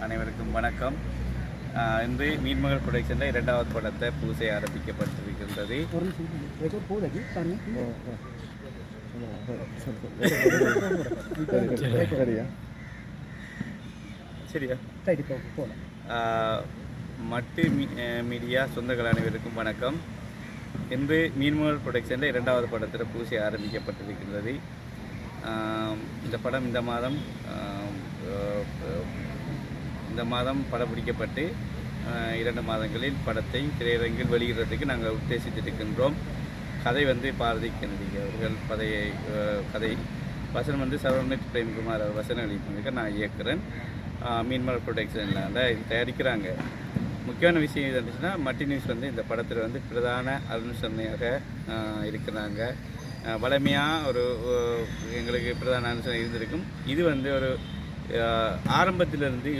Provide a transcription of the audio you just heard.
அனைவருக்கும் வணக்கம். இன்று மீன்மகள் புரொடக்ஷனில் 2வது படத்தை பூசை ஆரம்பிக்கப்பட்டிருக்கின்றது. சரியா? மட்டு மீடியா சொந்தங்கள் அனைவருக்கும் வணக்கம். இன்று மீன்மகள் புரொடக்ஷனில் 2வது படத்தில் பூசை ஆரம்பிக்கப்பட்டிருக்கின்றது. இந்த படம் இந்த மாதம் படப்பிடிக்கப்பட்டு 2 மாதங்களில் படத்தை திரையரங்கில் வெளியிடுறதுக்கு நாங்கள் உத்தேசித்திருக்கின்றோம். கதை பாரதி கென்னடி அவர்கள் கதை வசனம் சரவணத் பிரேம்குமார் அவர் வசனம் எழுதியிருக்க நான் இயக்குறேன். மீன்மகள் புரொடக்ஷனில் இது தயாரிக்கிறாங்க. முக்கியமான விஷயம் இது இருந்துச்சுன்னா மட்டி நியூஸ் இந்த படத்தில் பிரதான அனுசரணையாக இருக்கிறாங்க. வளமையாக எங்களுக்கு பிரதான அனுசரணை இருந்திருக்கும். இது ஒரு ஆரம்பத்திலிருந்து